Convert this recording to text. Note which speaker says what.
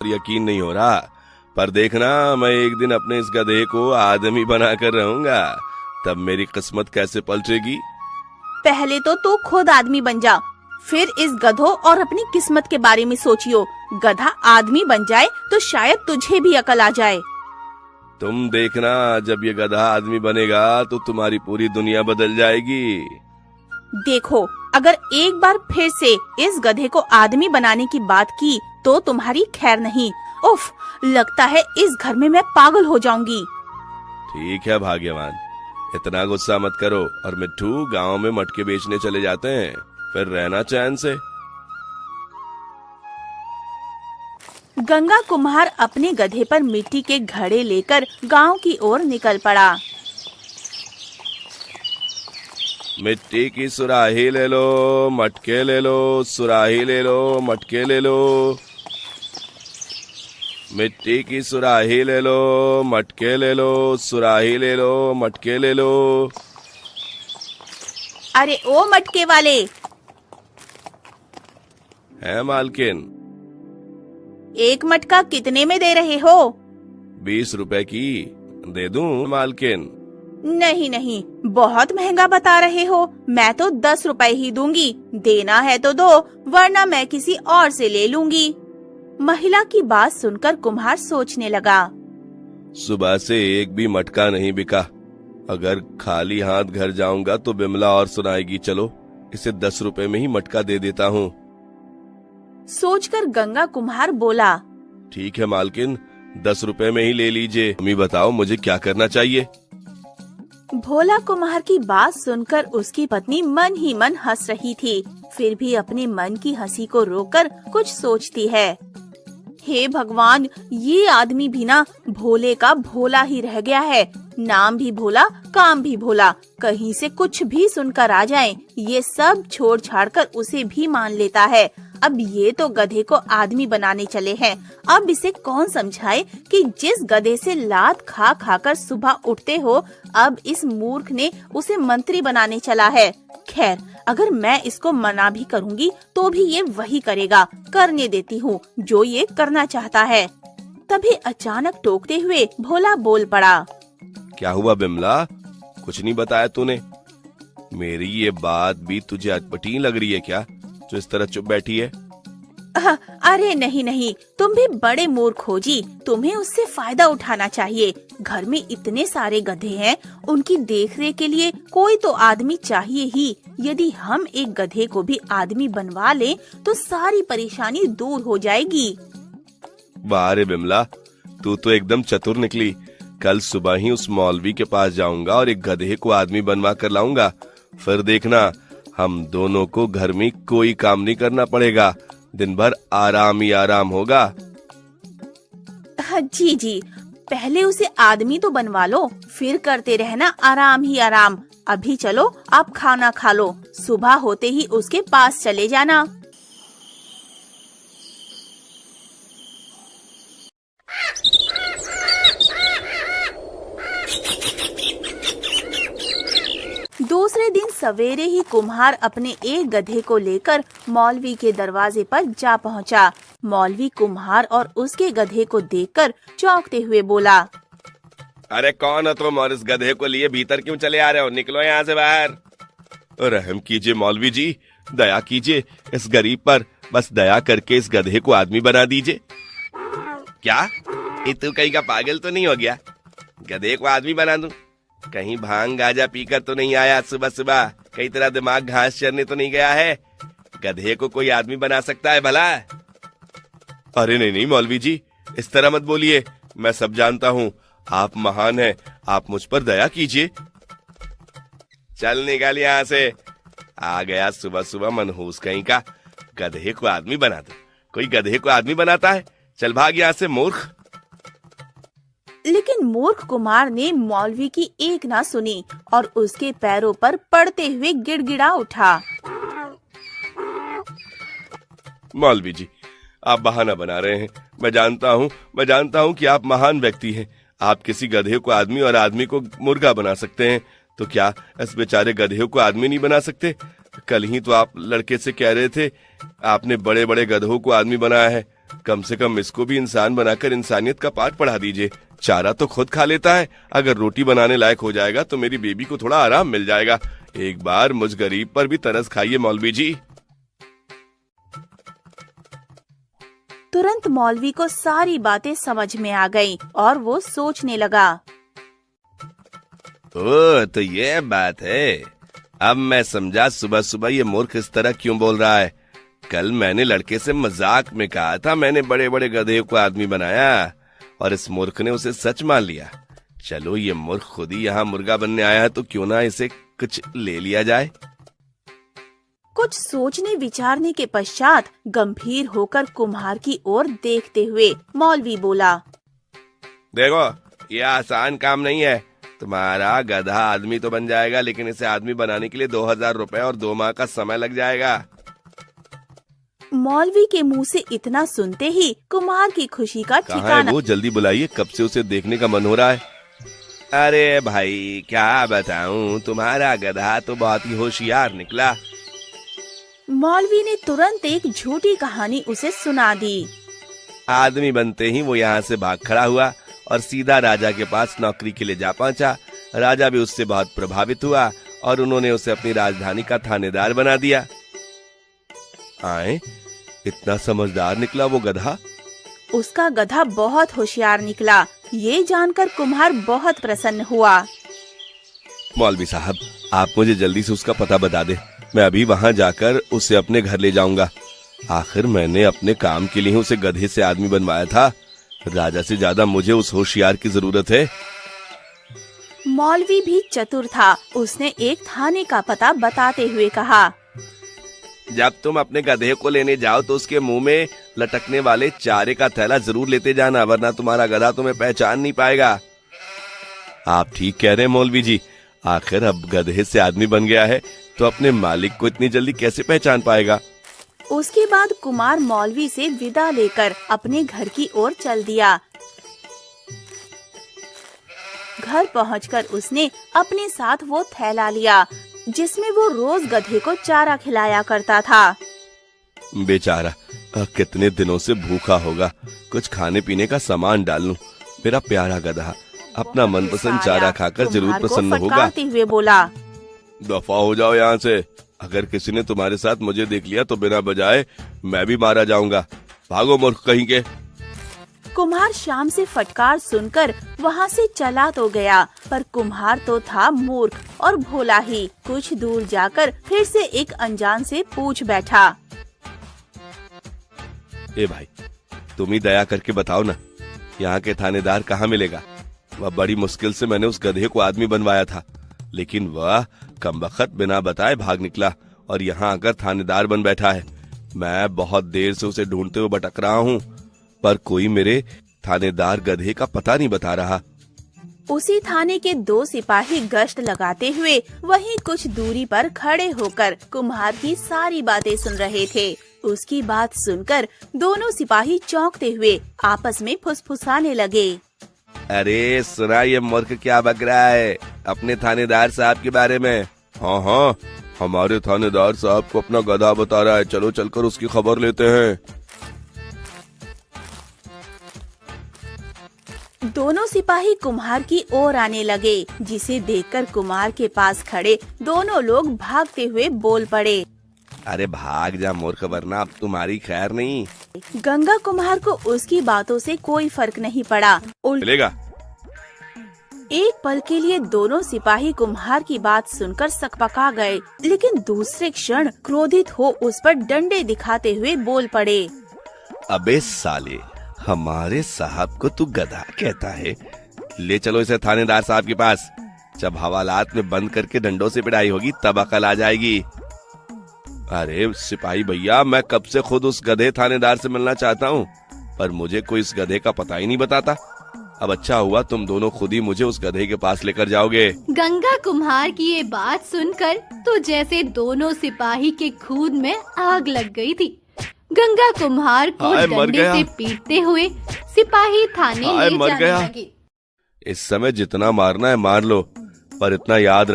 Speaker 1: यकीन नहीं हो रहा, पर देखना मैं एक दिन अपने इस गधे को आदमी बनाकर रहूंगा, तब मेरी किस्मत कैसे पलटेगी।
Speaker 2: पहले तो तू खुद आदमी बन जा, फिर इस गधों और अपनी किस्मत के बारे में सोचियो। गधा आदमी बन जाए तो शायद तुझे भी अकल आ जाए।
Speaker 1: तुम देखना, जब ये गधा आदमी बनेगा तो तुम्हारी पूरी दुनिया बदल जाएगी।
Speaker 2: देखो, अगर एक बार फिर से इस गधे को आदमी बनाने की बात की तो तुम्हारी खैर नहीं। उफ, लगता है इस घर में मैं पागल हो जाऊंगी।
Speaker 1: ठीक है भाग्यवान, इतना गुस्सा मत करो और मिट्ठू गांव में मटके बेचने चले जाते हैं, फिर रहना चैन से।
Speaker 2: गंगा कुम्हार अपने गधे पर मिट्टी के घड़े लेकर गांव की ओर निकल पड़ा।
Speaker 1: मिट्टी की सुराही ले लो, मटके ले लो, सुराही ले लो, मटके ले लो। मिट्टी की सुराही ले लो, मटके ले लो, सुराही ले लो, मटके ले लो।
Speaker 2: अरे ओ मटके वाले।
Speaker 1: है मालकिन।
Speaker 2: एक मटका कितने में दे रहे हो?
Speaker 1: 20 रुपए की दे दूं मालकिन?
Speaker 2: नहीं नहीं, बहुत महंगा बता रहे हो। मैं तो 10 रुपए ही दूंगी। देना है तो दो, वरना मैं किसी और से ले लूंगी। महिला की बात सुनकर कुम्हार सोचने लगा।
Speaker 1: सुबह से एक भी मटका नहीं बिका। अगर खाली हाथ घर जाऊंगा तो बिमला और सुनाएगी। चलो इसे 10 रुपए में ही मटका दे देता हूँ।
Speaker 2: सोचकर गंगा कुम्हार बोला,
Speaker 1: ठीक है मालकिन, 10 रुपए में ही ले लीजिए। तुम ही बताओ मुझे क्या करना चाहिए।
Speaker 2: भोला कुम्हार की बात सुनकर उसकी पत्नी मन ही मन हंस रही थी, फिर भी अपने मन की हंसी को रोककर कुछ सोचती है। हे भगवान, ये आदमी भी ना भोले का भोला ही रह गया है। नाम भी भोला, काम भी भोला। कहीं से कुछ भी सुनकर आ जाए, ये सब छोड़ छाड़ कर उसे भी मान लेता है। अब ये तो गधे को आदमी बनाने चले हैं। अब इसे कौन समझाए कि जिस गधे से लात खा खाकर सुबह उठते हो, अब इस मूर्ख ने उसे मंत्री बनाने चला है। खैर, अगर मैं इसको मना भी करूंगी तो भी ये वही करेगा। करने देती हूँ जो ये करना चाहता है। तभी अचानक टोकते हुए भोला बोल पड़ा,
Speaker 1: क्या हुआ बिमला, कुछ नहीं बताया तूने? मेरी ये बात भी तुझे अटपटी लग रही है क्या, जो इस तरह चुप बैठी है?
Speaker 2: अरे नहीं नहीं, तुम भी बड़े मूर्ख हो जी। तुम्हें उससे फायदा उठाना चाहिए। घर में इतने सारे गधे हैं, उनकी देखरेख के लिए कोई तो आदमी चाहिए ही। यदि हम एक गधे को भी आदमी बनवा लें तो सारी परेशानी दूर हो जाएगी।
Speaker 1: वाह रे बिमला, तू तो एकदम चतुर निकली। कल सुबह ही उस मौलवी के पास जाऊंगा और एक गधे को आदमी बनवा कर लाऊंगा। फिर देखना, हम दोनों को घर में कोई काम नहीं करना पड़ेगा। दिन भर आराम ही आराम होगा।
Speaker 2: जी जी, पहले उसे आदमी तो बनवा लो, फिर करते रहना आराम ही आराम। अभी चलो, आप खाना खा लो। सुबह होते ही उसके पास चले जाना। दूसरे दिन सवेरे ही कुम्हार अपने एक गधे को लेकर मौलवी के दरवाजे पर जा पहुंचा। मौलवी कुम्हार और उसके गधे को देखकर चौंकते हुए बोला,
Speaker 1: अरे कौन हो तुम और इस गधे को लिए भीतर क्यों चले आ रहे हो? निकलो यहाँ से बाहर। रहम कीजिए मौलवी जी, दया कीजिए इस गरीब पर। बस दया करके इस गधे को आदमी बना दीजिए। क्या ये तू कहीं का पागल तो नहीं हो गया? गधे को आदमी बना दूं? कहीं भांग गाजा पीकर तो नहीं आया सुबह सुबह? कहीं तेरा दिमाग घास चरने तो नहीं गया है? गधे को कोई आदमी बना सकता है भला? अरे नहीं नहीं मौलवी जी, इस तरह मत बोलिए। मैं सब जानता हूँ, आप महान हैं। आप मुझ पर दया कीजिए। चल निकल यहाँ से। आ गया सुबह सुबह मनहूस कहीं का। गधे को आदमी बना दो? कोई गधे को आदमी बनाता है? चल भाग यहाँ से मूर्ख।
Speaker 2: लेकिन मूर्ख कुमार ने मौलवी की एक ना सुनी और उसके पैरों पर पड़ते हुए गिड़गिड़ा उठा।
Speaker 1: मौलवी जी, आप बहाना बना रहे हैं। मैं जानता हूँ कि आप महान व्यक्ति हैं। आप किसी गधे को आदमी और आदमी को मुर्गा बना सकते हैं, तो क्या इस बेचारे गधे को आदमी नहीं बना सकते? कल ही तो आप लड़के से कह रहे थे आपने बड़े बड़े गधों को आदमी बनाया है। कम से कम इसको भी इंसान बनाकर इंसानियत का पाठ पढ़ा दीजिए। चारा तो खुद खा लेता है, अगर रोटी बनाने लायक हो जाएगा तो मेरी बेबी को थोड़ा आराम मिल जाएगा। एक बार मुझ गरीब पर भी तरस खाइए मौलवी जी।
Speaker 2: तुरंत मौलवी को सारी बातें समझ में आ गईं और वो सोचने लगा।
Speaker 1: ओ, तो ये बात है। अब मैं समझा सुबह सुबह ये मूर्ख इस तरह क्यों बोल रहा है। कल मैंने लड़के से मजाक में कहा था मैंने बड़े बड़े गधे को आदमी बनाया, और इस मूर्ख ने उसे सच मान लिया। चलो, ये मूर्ख खुद ही यहाँ मुर्गा बनने आया है तो क्यों ना इसे कुछ ले लिया जाए।
Speaker 2: कुछ सोचने विचारने के पश्चात गंभीर होकर कुम्हार की ओर देखते हुए मौलवी बोला,
Speaker 1: देखो, ये आसान काम नहीं है। तुम्हारा गधा आदमी तो बन जाएगा, लेकिन इसे आदमी बनाने के लिए 2000 रुपए और 2 माह का समय लग जाएगा।
Speaker 2: मौलवी के मुंह से इतना सुनते ही कुम्हार की खुशी का ठिकाना।
Speaker 1: वो जल्दी बुलाइए, कब से उसे देखने का मन हो रहा है। अरे भाई, क्या बताऊं, तुम्हारा गधा तो बहुत ही होशियार निकला।
Speaker 2: मौलवी ने तुरंत एक झूठी कहानी उसे सुना दी।
Speaker 1: आदमी बनते ही वो यहाँ से भाग खड़ा हुआ और सीधा राजा के पास नौकरी के लिए जा पहुंचा। राजा भी उससे बहुत प्रभावित हुआ और उन्होंने उसे अपनी राजधानी का थानेदार बना दिया। आए, इतना समझदार निकला वो गधा।
Speaker 2: उसका गधा बहुत होशियार निकला। ये जानकर कुम्हार बहुत प्रसन्न हुआ।
Speaker 1: मौलवी साहब, आप मुझे जल्दी से उसका पता बता दे। मैं अभी वहाँ जाकर उसे अपने घर ले जाऊंगा। आखिर मैंने अपने काम के लिए उसे गधे से आदमी बनवाया था। राजा से ज्यादा मुझे उस होशियार की जरूरत है।
Speaker 2: मौलवी भी चतुर था। उसने एक थाने का पता बताते हुए कहा,
Speaker 1: जब तुम अपने गधे को लेने जाओ तो उसके मुंह में लटकने वाले चारे का थैला जरूर लेते जाना, वरना तुम्हारा गधा तुम्हें पहचान नहीं पाएगा। आप ठीक कह रहे हैं मौलवी जी। आखिर अब गधे से आदमी बन गया है तो अपने मालिक को इतनी जल्दी कैसे पहचान पाएगा।
Speaker 2: उसके बाद कुमार मौलवी से विदा लेकर अपने घर की ओर चल दिया। घर पहुंचकर उसने अपने साथ वो थैला लिया जिसमें वो रोज गधे को चारा खिलाया करता था।
Speaker 1: बेचारा कितने दिनों से भूखा होगा, कुछ खाने पीने का सामान डाल लूं। मेरा प्यारा गधा अपना मनपसंद चारा खाकर जरूर प्रसन्न होगा।
Speaker 2: फटकारते हुए बोला,
Speaker 1: दफा हो जाओ यहाँ से। अगर किसी ने तुम्हारे साथ मुझे देख लिया तो बिना बजाए मैं भी मारा जाऊंगा। भागो मूर्ख कहीं के।
Speaker 2: कुम्हार शाम से फटकार सुनकर वहाँ से चला तो गया, पर कुम्हार तो था मूर्ख और भोला ही। कुछ दूर जाकर फिर से एक अनजान से पूछ बैठा,
Speaker 1: ए भाई, तुम ही दया करके बताओ ना, यहाँ के थानेदार कहाँ मिलेगा। वह बड़ी मुश्किल से मैंने उस गधे को आदमी बनवाया था, लेकिन वह कमबख्त बिना बताए भाग निकला और यहाँ आकर थानेदार बन बैठा है। मैं बहुत देर से उसे ढूंढते हुए भटक रहा हूँ, पर कोई मेरे थानेदार गधे का पता नहीं बता रहा।
Speaker 2: उसी थाने के 2 सिपाही गश्त लगाते हुए वहीं कुछ दूरी पर खड़े होकर कुम्हार की सारी बातें सुन रहे थे। उसकी बात सुनकर दोनों सिपाही चौंकते हुए आपस में फुसफुसाने लगे।
Speaker 1: अरे सुना, ये मूर्ख क्या बक रहा है अपने थानेदार साहब के बारे में। हाँ हाँ, हमारे थानेदार साहब को अपना गधा बता रहा है। चलो चलकर उसकी खबर लेते हैं।
Speaker 2: दोनों सिपाही कुम्हार की ओर आने लगे, जिसे देखकर कुम्हार के पास खड़े दोनों लोग भागते हुए बोल पड़े,
Speaker 1: अरे भाग जा मूर्ख, वरना अब तुम्हारी खैर नहीं।
Speaker 2: गंगा कुम्हार को उसकी बातों से कोई फर्क नहीं पड़ा।
Speaker 1: चलेगा।
Speaker 2: एक पल के लिए दोनों सिपाही कुम्हार की बात सुनकर सकपका गए, लेकिन दूसरे क्षण क्रोधित हो उस पर डंडे दिखाते हुए बोल पड़े,
Speaker 1: अबे साले, हमारे साहब को तू गधा कहता है? ले चलो इसे थानेदार साहब के पास। जब हवालात में बंद करके डंडों से पिटाई होगी तब अकल आ जाएगी। अरे सिपाही भैया, मैं कब से खुद उस गधे थानेदार से मिलना चाहता हूँ, पर मुझे कोई इस गधे का पता ही नहीं बताता। अब अच्छा हुआ तुम दोनों खुद ही मुझे उस गधे के पास लेकर जाओगे।
Speaker 3: गंगा कुम्हार की ये बात सुनकर तो जैसे दोनों सिपाही के खून में आग लग गई थी। गंगा कुम्हार को डंडे से पीटते हुए सिपाही थाने ले जाने लगे।
Speaker 1: इस समय जितना मारना है मार लो, पर इतना याद